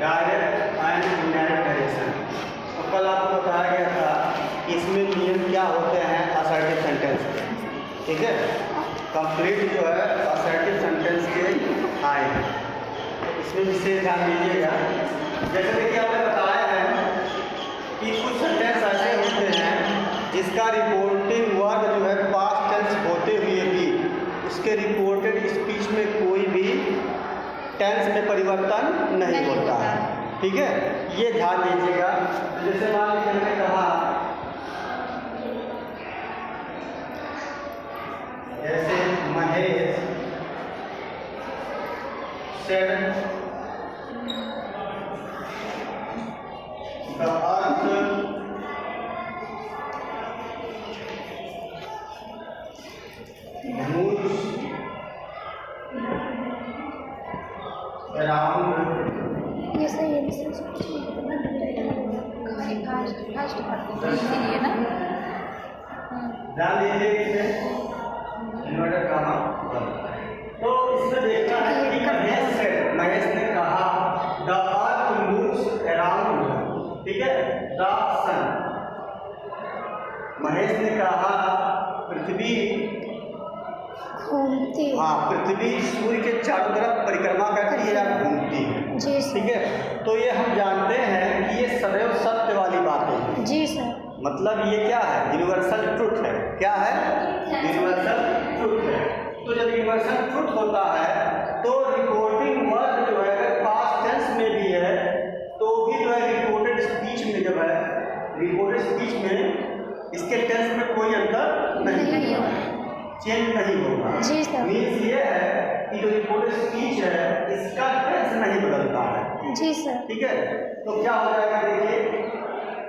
Direct and indirect direction. तो कल आपको बताया गया था कि इसमें नियम क्या होते हैं असर्टिव सेंटेंस के, ठीक है। कंप्लीट जो है असर्टिव सेंटेंस के आए हैं, तो इसमें विशेष ध्यान दीजिएगा। जैसे देखिए आपने बताया है कि कुछ सेंटेंस ऐसे होते हैं जिसका रिपोर्टिंग वर्ब जो है पास्ट टेंस होते हुए भी उसके रिपोर्टेड स्पीच में कोई भी टेंस में परिवर्तन नहीं होता है, ठीक है। ये ध्यान दीजिएगा। जैसे मान लीजिए हमने कहा, जैसे Mahesh said the earth moves around। ये सही है, फर्स्ट इसीलिए ना ध्यान दीजिए इसमें इन्वर्टर कहा। तो इसमें देखना है कि महेश ने कहा द अर्थ मूव्स अराउंड, ठीक है, द सन। महेश ने कहा पृथ्वी घूमती, हाँ, पृथ्वी सूर्य के चारों तरफ परिक्रमा करती है या घूमती है, जी सर। ठीक है। तो ये हम जानते हैं कि ये सदैव सत्य वाली बातें हैं, जी सर। मतलब ये क्या है, यूनिवर्सल ट्रुथ है। क्या है, यूनिवर्सल ट्रुथ है। तो जब यूनिवर्सल ट्रुथ होता है तो रिपोर्टिंग वर्ब जो है अगर पास्ट टेंस में भी है तो भी जो है रिपोर्टेड स्पीच में जब है, रिपोर्टेड स्पीच में इसके टेंस में कोई अंतर नहीं होगा, चेंज नहीं होगा। जी सर। मीन्स ये है कि जो रिपोर्टेड स्पीच है इसका टेंस नहीं बदलता है, जी सर। ठीक है। तो क्या हो जाएगा, देखिए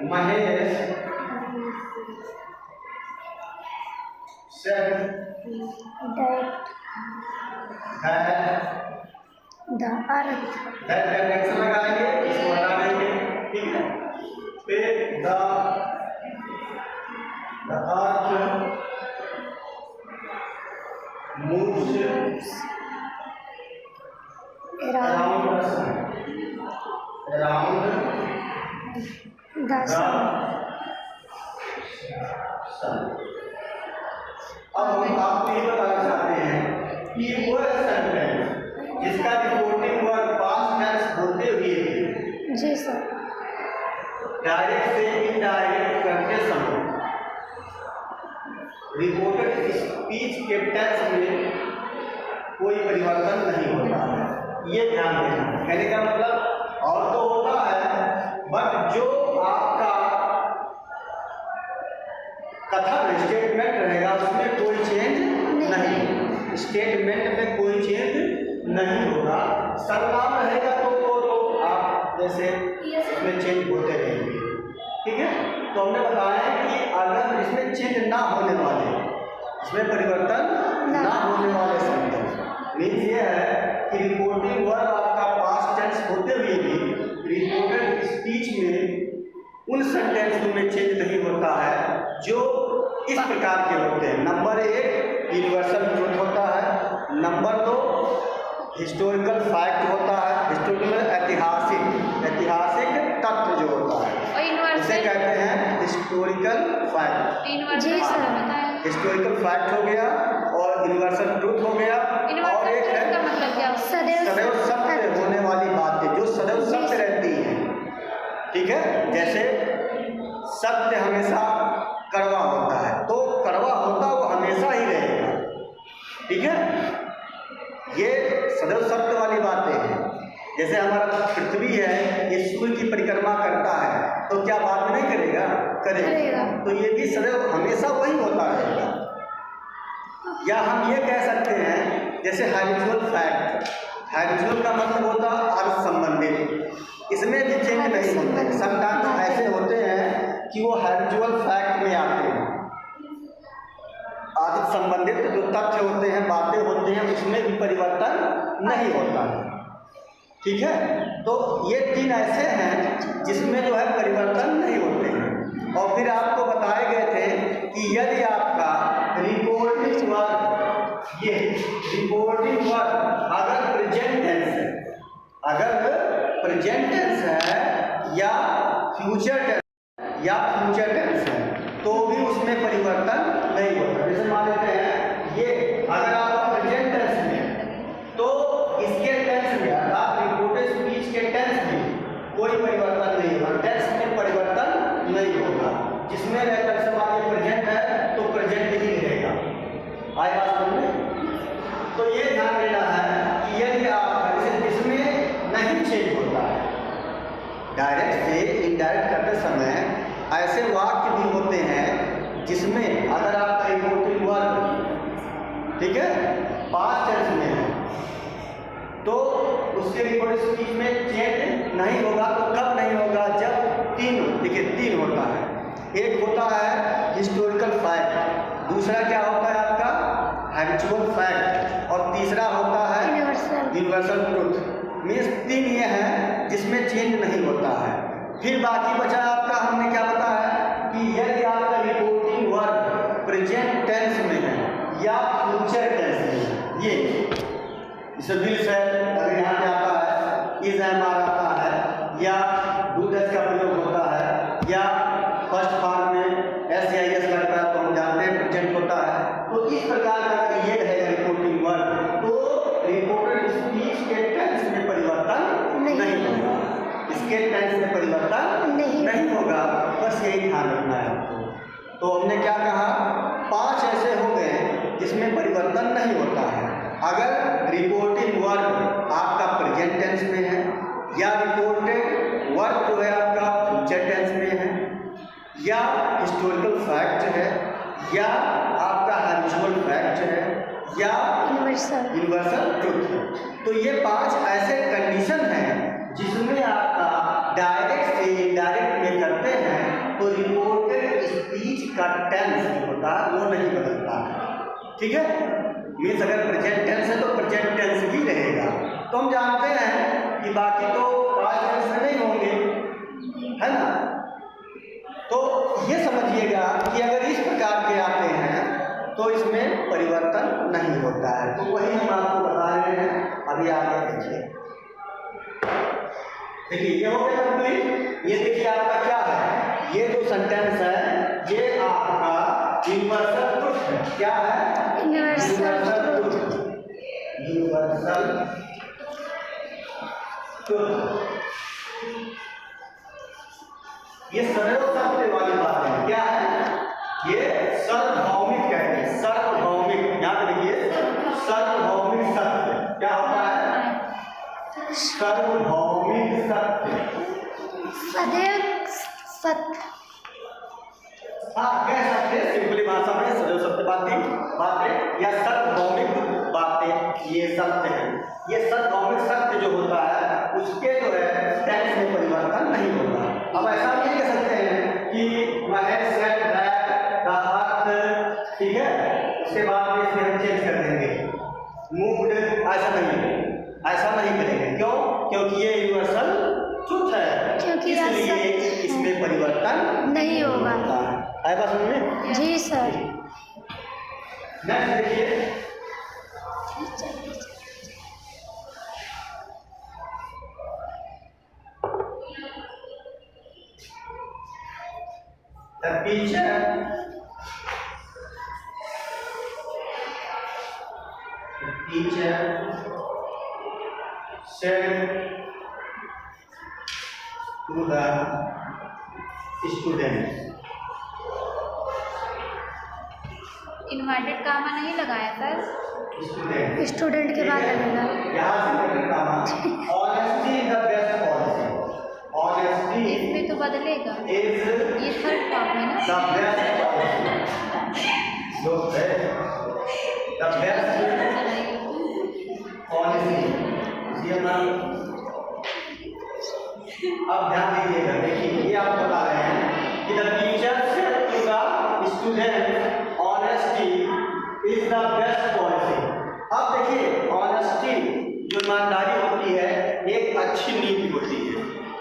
Mahesh said the earth, that direction लगाएंगे, इसको हटा देंगे, ठीक है। फिर the earth moves around the sun, around the sun। अब हम आपको ये बताना चाहते हैं कि वो सेंटेंस जिसका रिपोर्टिंग वर्ब पास्ट टेंस होते हुए, जी सर, डायरेक्ट से इनडायरेक्ट करते समय रिपोर्टेड स्पीच के टेंस में कोई परिवर्तन नहीं होता है, ये ध्यान देना। कहने का मतलब और तो होता है बट जो आपका कथन स्टेटमेंट रहेगा उसमें कोई चेंज नहीं, स्टेटमेंट में कोई चेंज नहीं होगा। सर्वनाम रहेगा तो आप जैसे इसमें चेंज होते रहेंगे, ठीक है। तो हमने बताया है कि अगर इसमें चेंज ना होने वाले, इसमें परिवर्तन ना होने वाले सेंटेंस मीन्स ये है कि रिपोर्टिंग वर्ब आपका पास्ट टेंस होते हुए भी रिपोर्टेड स्पीच में उन सेंटेंस में चेंज नहीं होता है जो इस प्रकार के होते हैं। नंबर 1 यूनिवर्सल ट्रुथ होता है, नंबर 2 हिस्टोरिकल फैक्ट होता है, हिस्टोरिकल ऐतिहासिक तथ्य जो होता है इसे कहते हैं हिस्टोरिकल फैक्ट। जी सर। हिस्टोरिकल फैक्ट हो गया और यूनिवर्सल ट्रुथ हो गया, और एक है सदैव सत्य होने वाली बातें जो सदैव सत्य रहती हैं, ठीक है। जैसे सत्य हमेशा कड़वा होता है, तो कड़वा होता वो हमेशा ही रहेगा, ठीक है। ये सदैव सत्य वाली बातें हैं। जैसे हमारा पृथ्वी है, ये सूर्य की परिक्रमा करता है तो क्या बाद में नहीं करेगा, करेगा। तो ये भी सदैव हमेशा वही होता रहेगा। या हम ये कह सकते हैं जैसे हैबिचुअल फैक्ट, हैबिचुअल का मतलब होता है अर्थ संबंधित, इसमें भी चेंज नहीं होता है। समटाइम्स ऐसे होते हैं कि वो हैबिचुअल फैक्ट में आते हैं, आदत संबंधित जो तथ्य होते हैं, बातें होते हैं, उसमें भी परिवर्तन नहीं होता है, ठीक है। तो ये 3 ऐसे हैं जिसमें जो है परिवर्तन नहीं होते हैं। और फिर आपको बताए गए थे कि यदि आपका रिपोर्टिंग वर्ब, ये रिपोर्टिंग वर्ब अगर प्रेजेंट टेंस है, अगर प्रेजेंट टेंस है या फ्यूचर टेंस है तो भी उसमें परिवर्तन नहीं होता। जैसे मान लेते हैं ये अगर आप प्रेजेंट टेंस में तो इसके टेंस में अर्थात रिपोर्टेड स्पीच के टेंस में कोई परिवर्तन नहीं होगा, टेंस में परिवर्तन नहीं होगा। जिसमें रहकर समाज प्रेजेंट है तो प्रेजेंट ही रहेगा। आए बात समझ में? तो ये ध्यान देना है कि यदि आप जिसमें नहीं चेंज होता है, डायरेक्ट से इनडायरेक्ट करते समय ऐसे वाक्य भी होते हैं जिसमें अगर आपका रिपोर्टिंग वर्ब ठीक है पास्ट टेंस में है तो उसके रिपोर्टेड स्पीच में चेंज नहीं होगा। तो कब नहीं होगा? जब तीन होता है। एक होता है हिस्टोरिकल फैक्ट, दूसरा क्या होता है आपका हैबिचुअल फैक्ट, और तीसरा होता है यूनिवर्सल ट्रुथ। मीन्स 3 ये हैं जिसमें चेंज नहीं होता है। फिर बाकी बचा आपका, हमने क्या बताया कि यदि आपका रिपोर्टिंग वर्ब प्रेजेंट टेंस में है या फ्यूचर टेंस में है, ये जैसे विल्स है अगर यहाँ पे आता है, इज एम आर आता है या डू डज का प्रयोग होता है या फर्स्ट फॉर्म में एस या एस लगता है तो हम जानते हैं प्रेजेंट होता है। तो इस प्रकार का ये रहेगा रिपोर्टिंग वर्ब, तो रिपोर्टेड स्पीच के टेंस में परिवर्तन नहीं होगा, इसके टेंस में परिवर्तन नहीं होगा। बस यही ध्यान रखना है आपको। तो हमने क्या कहा, 5 ऐसे हो गए जिसमें परिवर्तन नहीं होता है। अगर रिपोर्टिंग वर्ब आपका प्रेजेंट टेंस में है या रिपोर्टेड वर्ब जो है आपका फ्यूचर टेंस में है या हिस्टोरिकल फैक्ट है या आपका हैबिचुअल फैक्ट है या यूनिवर्सल ट्रुथ है। तो ये 5 ऐसे कंडीशन हैं जिसमें आपका डायरेक्ट से इनडायरेक्ट में करते हैं तो रिपोर्टेड स्पीच का टेंस जो होता है वो नहीं बदलता है। ठीक है, मीन्स अगर प्रेजेंट टेंस है तो प्रेजेंट टेंस ही रहेगा। तो हम जानते हैं कि बाकी तो पास्ट टेंस में नहीं होंगे, है ना। तो ये समझिएगा कि अगर इस प्रकार के आते हैं तो इसमें परिवर्तन नहीं होता है। तो वही हम आपको बता रहे हैं। अभी आगे देखिए, ये हो गया कंप्लीट। ये देखिए आपका क्या है, ये जो सेंटेंस है ये आपका यूनिवर्सल ट्रुथ है। क्या है? Universal truth. ये सरल सत्य वाली बात है। क्या है? ये सार्वभौमिक कहते हैं, सार्वभौमिक। याद रखिए, सार्वभौमिक सत्य क्या होता है? सार्वभौमिक सत्य, सदैव सत्य। हाँ, कह सकते हैं सिंपली भाषा में सदैव सत्य बातें या सार्वभौमिक बातें ये सत्य है। ये सार्वभौमिक सत्य जो होता है उसके जो है टेंस में परिवर्तन नहीं होगा। अब ऐसा नहीं कह सकते हैं कि Mahesh said that the earth, ठीक है, उसके बाद में इसे हम चेंज कर देंगे मूव्ड, ऐसा नहीं करेंगे। क्यों? क्योंकि ये यूनिवर्सल ट्रुथ है, क्योंकि इसलिए इसमें परिवर्तन नहीं होगा। आए बात समझ में? जी सर। नेक्स्ट देखिए, the teacher said to the student। Inverted comma नहीं लगाया सर, स्टूडेंट के बाद लगेगा। यहाँ से inverted comma. Honesty is the best policy. Honesty इसमें तो बदलेगा, इज ये थर्ड फॉर्म है ना। द बेस्ट पॉलिसी, जो है द बेस्ट पॉलिसी। अब ध्यान दीजिएगा, देखिए ये आप बता रहे हैं कि the teacher said to the student honesty is the best policy. अब देखिए ऑनेस्टी जो ईमानदारी होती है एक अच्छी नीति होती है।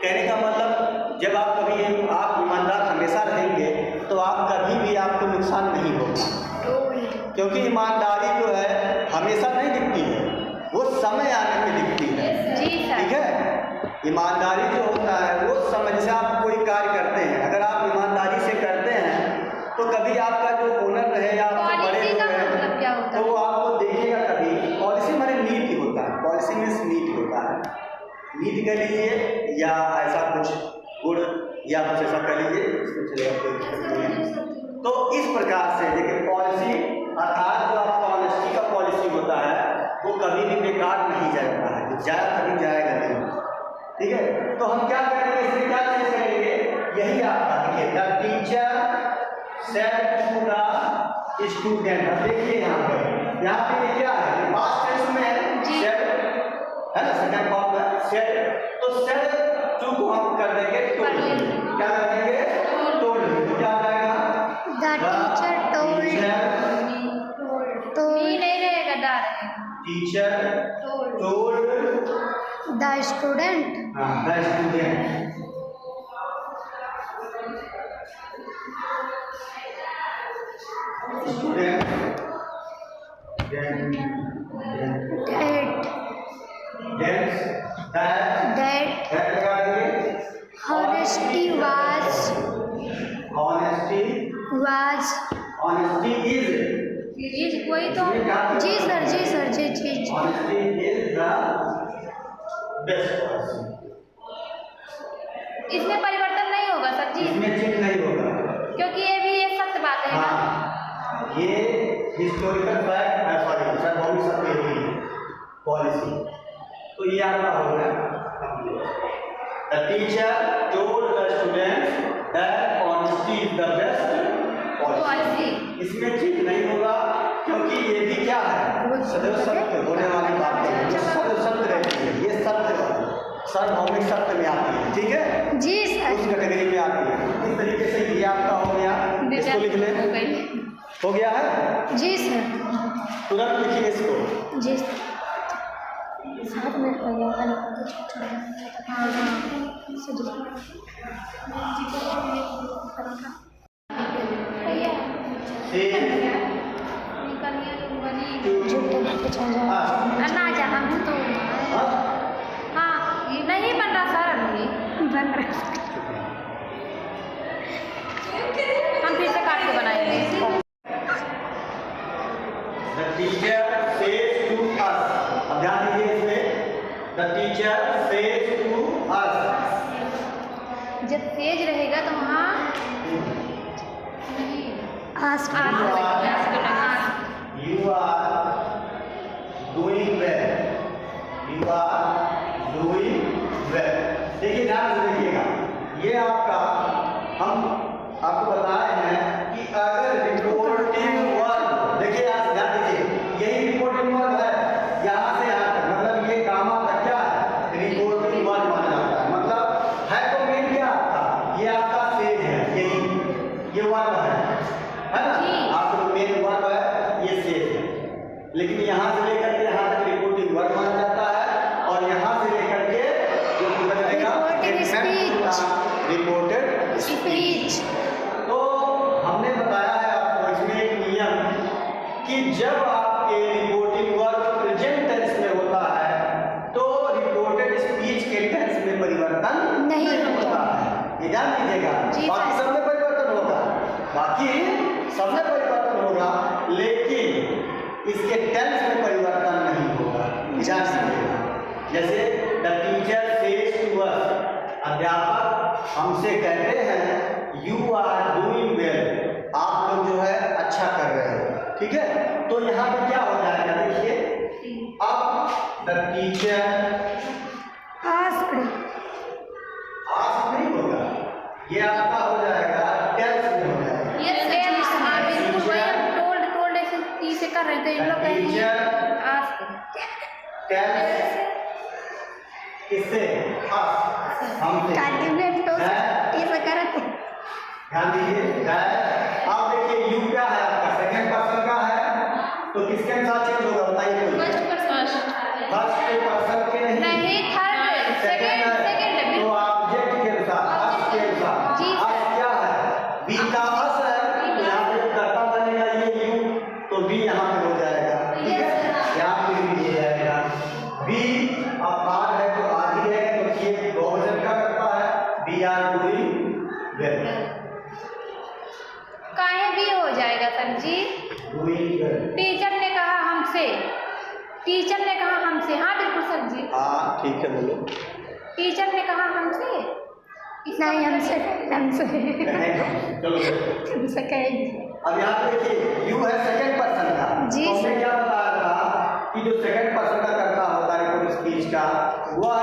कहने का मतलब जब आप कभी आप ईमानदार हमेशा रहेंगे तो आप कभी भी आपको नुकसान नहीं होगा, क्योंकि ईमानदारी जो है हमेशा नहीं दिखती है, वो समय आने पे दिखती है। ठीक है, ईमानदारी जो होता है वो समझ से आप कोई कार्य करते हैं, अगर आप ईमानदारी से करते हैं तो कभी आपका जो ओनर रहे या आपसे बड़े पॉलिसी का लोग हैं मतलब क्या होता तो है? वो आपको देखेगा कभी। पॉलिसी माने नीति होता है, पॉलिसी मीन्स नीति होता है, नीति कह लीजिए या ऐसा कुछ गुण या कुछ ऐसा कह लीजिए, इसमें चलेगा कोई दिक्कत नहीं है। तो इस प्रकार से देखिए पॉलिसी अर्थात जो आपका ऑनेस्टी का पॉलिसी होता है वो कभी भी बेकार नहीं जाता है, जाया कभी जाएगा नहीं। ठीक है, तो हम क्या करेंगे, इसमें क्या चीज करेंगे, यही आपका देखिए the teacher said to the student. अब देखिए यहाँ पे ये क्या है, पास्ट टेंस में है सेड है ना, सेकंड फॉर्म में सेड, तो सेड टू को हम कर देंगे टोल्ड, क्या कर देंगे टोल्ड, क्या आ जाएगा द टीचर टोल्ड, मी नहीं रहेगा, दा रहेगा। Teacher told the student, the student. Student that honesty ये वही तो। जी सर जी honesty is the best policy। इसमें परिवर्तन नहीं होगा सर जी, इसमें चेंज नहीं होगा क्योंकि ये भी एक सत्य बात है ना। हाँ, ये हिस्टोरिकल फैक्ट है, सॉरी सर बहुत सत्य पॉलिसी, तो ये आपका हो गया। The teacher told the student that honesty is the best policy. इसमें चीज नहीं होगा क्योंकि ये भी क्या है, सदैव सत्य होने वाली बात है, ये सदैव सत्य रहती है, ये सत्य सार्वभौमिक सत्य में आती है। ठीक है जी सर, उस कैटेगरी में आती है। इस तरीके से ये आपका हो गया, इसको लिख लें, हो गया है जी सर, तुरंत लिखिए इसको। जी सर, 7 मिनट हो गया। अन्ना जहाँ हूँ तो हाँ, ये नहीं बन रहा सर, अभी बन रहा, हम फिर से काट के बनाएंगे। The teacher says to us, अब ध्यान दीजिए इसमें, the teacher says to us, जब तेज रहेगा तो वहाँ नहीं आस you are doing well, you are doing well। देखिए ध्यान से देखिएगा, ये आपका हम आपको बताए हैं कि अगर रिपोर्टिंग वर्ब, देखिए आज ध्यान दीजिए, यही रिपोर्टिंग वर्ब है, यहाँ से यहाँ तक, मतलब ये गामा का क्या है, रिपोर्टिंग वर्ब माना जाता है। मतलब है तो मेन क्या आपका, ये आपका सेज है, यही ये वर्ब है ना, आपका मेन वर्ब है, ये सेज है। लेकिन यहाँ से लेकर के यहाँ तक रिपोर्टिंग वर्ब माना जाता है, और यहाँ से लेकर के जो रिपोर्टेड स्पीच। तो हमने बताया है आपको इसमें एक नियम कि जब आपके रिपोर्टिंग वर्ब प्रेजेंट टेंस में होता है तो रिपोर्टेड स्पीच के टेंस में परिवर्तन नहीं होता है। ये ध्यान दीजिएगा, जी बाकी सब में परिवर्तन होगा, बाकी सब में परिवर्तन होगा, लेकिन इसके टेंस में परिवर्तन नहीं होगा। ध्यान दीजिएगा, जैसे the teacher says to us, अध्यापक हमसे कहते हैं यू आर डूइंग वेल, आप लोग जो है अच्छा कर रहे हो। ठीक है, तो यहाँ पे क्या हो जाएगा, देखिए अब द टीचर आस्क्ड नहीं होगा, ये आपका हो जाएगा टेंस में हो जाएगा। ये आप इसको टोल्ड ऐसे कर रहे थे, इन लोग कहेंगे टेंस किससे, हमसे, ध्यान दीजिए। आप देखिए यू क्या है आपका, सेकंड पर्सन का है, तो किसके अनुसार चेंज होगा बताइए कोई, फर्स्ट पर्सन के नहीं, थर्ड सेकंड, तो ऑब्जेक्ट के अनुसार, अस के अनुसार, अस क्या है, बी का अस है, तो यहाँ पे कर्ता बनेगा ये यू, तो बी यहाँ पे हो जाएगा। ठीक है, यहाँ पे भी हो जाएगा, बी अब आर है तो आर ही है, तो ये वी आर डूइंग वेल। काहे भी हो जाएगा सर जी। Doing well. टीचर ने कहा हमसे, टीचर ने कहा हमसे, हाँ बिल्कुल सर जी। हाँ ठीक है, बोलो। टीचर ने कहा हमसे, नहीं हमसे हमसे चलो हमसे कहेंगे। अब यहाँ पे देखिए यू है सेकंड पर्सन का। जी तो हमने सर। क्या बताया था कि जो सेकंड पर्सन का करता होता है रिपोर्ट स्पीच का, वह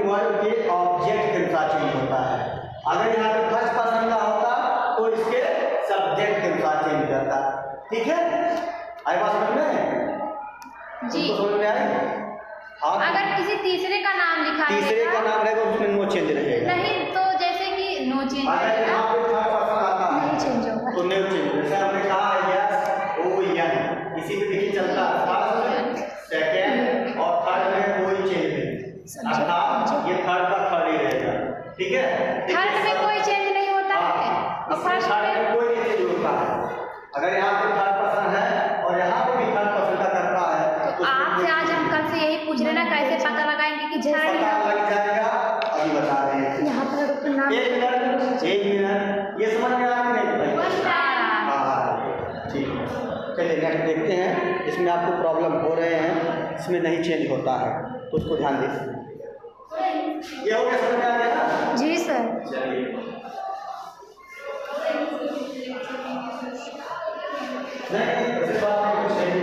वर्ड के ऑब्जेक्ट के अनुसार चेंज होता है। अगर यहाँ पे फर्स्ट पर्सन का होता तो इसके सब्जेक्ट के अनुसार चेंज हो जाता। ठीक है, आई बात समझ में? जी। समझ में आई? हाँ, अगर किसी तीसरे का नाम लिखा तीसरे का नाम रहेगा उसमें नो चेंज रहेगा। नहीं तो जैसे कि नो चेंज अगर रहेगा। यहाँ पे थर्ड पर्सन आता है नहीं चेंज होगा तो नो चेंज। जैसे हमने कहा यस ओ यन, इसी में देखिए चलता फर्स्ट सेकंड और थर्ड में कोई चेंज नहीं, अर्थात ये थर्ड का थर्ड ही रहेगा। ठीक है, थर्ड में कोई चेंज नहीं होता है और फर्स्ट थर्ड में कोई नहीं चेंज होता है। अगर यहाँ पे थर्ड पर्सन है और यहाँ पे भी थर्ड पर्सन का करता है तो आपसे आज हम कल से यही पूछ रहे ना, कैसे पता लगाएंगे कि थर्ड पता लग जाएगा। अभी बता रहे हैं, यहाँ पर नाम। एक मिनट ये समझ में आ रहा है नहीं? हाँ ठीक है, चलिए नेक्स्ट देखते हैं। इसमें आपको प्रॉब्लम हो रहे हैं, इसमें नहीं चेंज होता है तो उसको ध्यान दीजिए। ये हो गया, समझ में आ गया ना? जी सर। चलिए नहीं ऐसे बात नहीं, कुछ नहीं,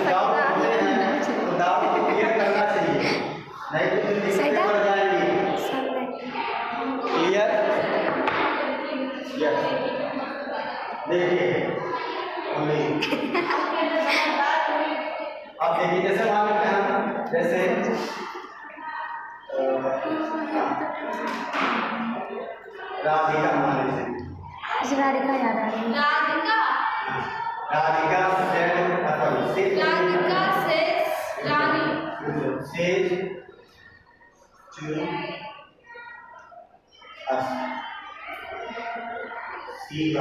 डाउट होते हैं तो डाउट क्लियर करना चाहिए, नहीं तो फिर दिक्कतें बढ़ जाएंगी। क्लियर? यस, देखिए अब देखिए जैसे मान लेते हैं हम, जैसे राधिका मान लीजिए, राधिका याद आ रही है। राधिका से to us. She is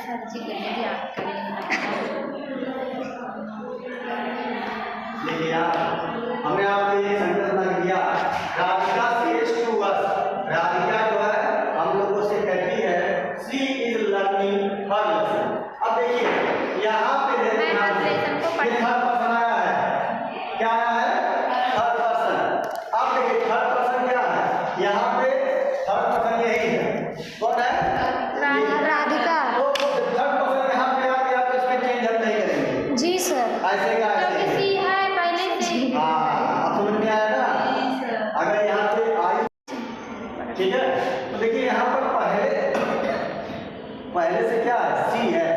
sir जी गलत याद देखिए हमने आपको ये सेंटेंस बना दिया, Radhika says to us। Radhika जो है हम लोगों से कहती है she is learning her lesson। अब देखिए यहाँ पे ये थर्ड पर्सन आया है, क्या आया है? Third person. अब देखिए थर्ड पर्सन क्या है? यहाँ पे थर्ड पर्सन यही है, कौन है? राधिका। तो थर्ड पर्सन यहाँ पे आ गया तो इसमें चेंज हम नहीं करेंगे। जी सर। ऐसे का ऐसे हाँ, अब समझ में आया ना? अगर यहाँ पे आई, ठीक है, तो देखिए यहाँ पर पहले से क्या है? सी है,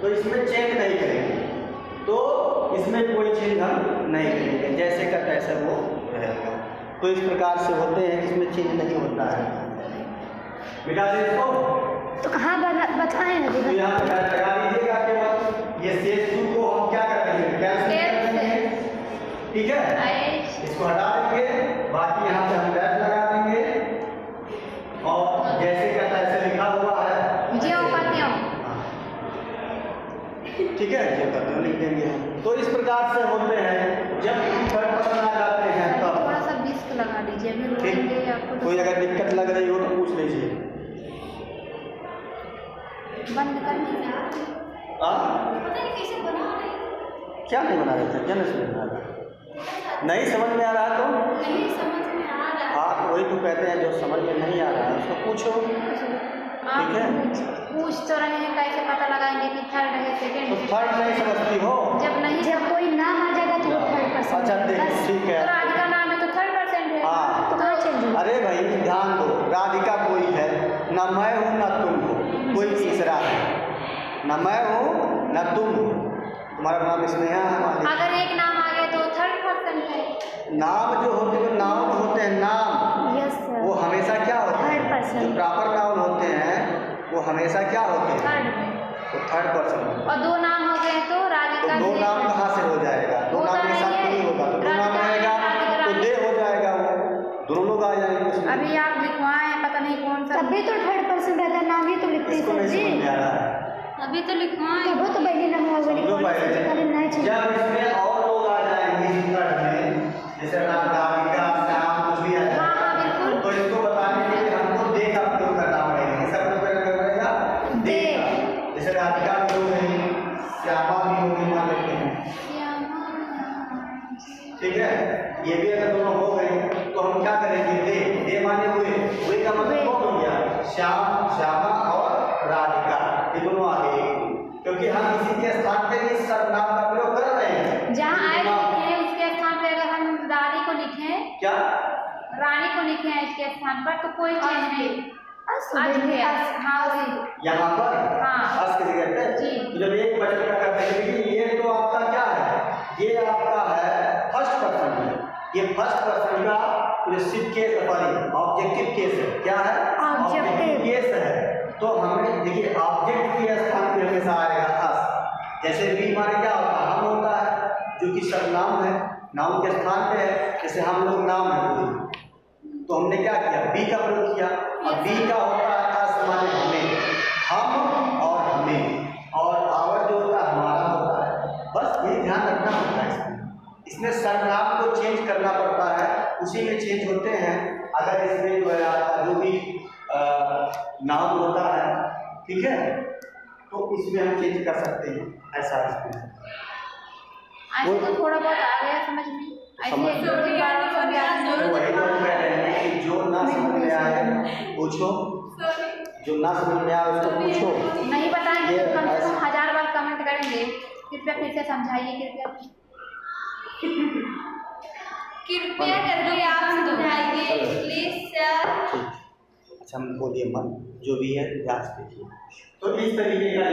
तो इसमें चेंज नहीं करेंगे, तो इसमें कोई चेंज हम नहीं करेंगे, जैसे का तैसे वो रहेगा। तो इस प्रकार से होते हैं, इसमें चेंज नहीं होता है। मिटा दे इसको, तो कहाँ बताएं अभी? तो यहाँ पे लगा दीजिएगा केवल ये सेज टू को हम क्या करते हैं? कैंसिल कर देंगे। ठीक है, इसको हटा देंगे, बाकी यहाँ पे हम डैश लगा देंगे और जैसे का तैसे लिखा हुआ है ठीक है, जो करते हैं लिख देंगे हम। तो इस प्रकार से होते हैं, जब थर्ड पर्सन आ जाते हैं तब थोड़ा सा डिस्क लगा दीजिए, अभी रोकेंगे आपको। कोई अगर दिक्कत लग रही हो तो पूछ लीजिए। बंद कर दीजिए। क्या नहीं बना रहे थे? क्या नहीं समझ में आ रहा? नहीं समझ में आ रहा तो नहीं समझ में आ रहा है। हाँ, वही तो कहते हैं, जो समझ में नहीं आ रहा है उसको पूछो। ठीक है, पूछ तो रहे हैं, कैसे पता लगाएंगे कि थर्ड है सेकंड? तो थर्ड नहीं समझती हो? जब कोई नाम आ जाएगा तो वो थर्ड पर्सन। अच्छा देखो, ठीक है, राधिका नाम है तो थर्ड पर्सन है। हाँ, तो कहाँ चेंज होगा? अरे भाई ध्यान दो, राधिका कोई है, न मैं हूँ न तुम हो, कोई तीसरा है, न मैं हूँ न तुम हो, तुम्हारा नाम स्नेहा है। अगर एक नाम आ गया तो थर्ड पर्सन है। नाम जो होते हैं, नाउन होते हैं, नाम यस सर। वो हमेशा क्या होते हैं? Third person. जो प्रॉपर नाउन होते हैं वो हमेशा क्या होते हैं? थर्ड में। तो थर्ड पर्सन। और दो नाम हो गए तो राधिका। तो दो नाम कहाँ से हो जाएगा? दो नाम के साथ नहीं होगा, तो दो नाम रहेगा तो दे हो जाएगा, वो दोनों लोग आ जाएंगे उसमें। अभी आप लिखवाएं, पता नहीं कौन सा। तभी तो थर्ड पर्सन रहता है, नाम ही तो लिखते इसको नहीं समझ में आ रहा है। अभी तो लिखवाएं तो वो तो पहले ना हुआ वाली समझो पहले, नहीं चाहिए। जब इसमें और लोग आ जाएंगे इस खंड में, जैसे राधिका, श्याम कुछ भी आ हाँ, हाँ, जाएगा, बिल्कुल। तो इसको बताने के लिए हमको दे का प्रयोग करना पड़ेगा। इसका प्रयोग करना पड़ेगा दे का। जैसे राधिका भी हो गई, श्यामा भी हो गई, मान लेते हैं, ठीक है। ये भी अगर दोनों हो गए तो हम क्या करेंगे, दे माने हुए का मतलब कौन हो गया, श्याम, श्यामा और राधिका, ये दोनों आ गए। क्योंकि हम इसी के स्थान पे इस सर्वनाम का प्रयोग कर रहे हैं। जहाँ आए लिखे हैं उसके स्थान पे अगर हम रानी को लिखें, क्या रानी को लिखे हैं इसके स्थान पर, तो कोई चेंज नहीं। आज है, हाँ वही यहाँ पर हाँ। अस की जगह पे जी। तो जब एक वचन का करते हैं, लेकिन ये तो आपका क्या है, ये आपका है फर्स्ट पर्सन है, ये फर्स्ट पर्सन का निश्चित केस, सॉरी ऑब्जेक्टिव केस है। क्या है, ऑब्जेक्टिव केस है। तो हमें देखिए ऑब्जेक्ट के स्थान पे हमेशा आएगा अस। जैसे वी माने क्या होता है, हम होता है, जो कि सर्वनाम है, नाउन के स्थान पे है। जैसे हम लोग नाम है कोई, तो हमने क्या किया, बी का प्रयोग किया। अब बी का होता है अस माने हमें, हम और हमें, और आवर जो होता है हमारा होता है। बस ये ध्यान रखना होता है। इसमें सर्वनाम को चेंज करना पड़ता है, उसी में चेंज होते हैं। अगर इसमें जो भी नाउन होता है, ठीक है, तो इसमें हम चेंज कर सकते हैं। ऐसा इसमें ऐसे तो थोड़ा बहुत आ गया समझ में। समझ ऐसे में। वही तो हम कह रहे हैं कि जो ना समझ में आए पूछो, जो ना समझ में आए उसको पूछो। नहीं बताएंगे ये तो कम से ऐसे- कम 1000 बार कमेंट करेंगे, कृपया फिर से समझाइए, कृपया करके आप समझाइए प्लीज सर। अच्छा हम बोलिए मन जो भी है ध्यान से देखिए। तो इस तरीके का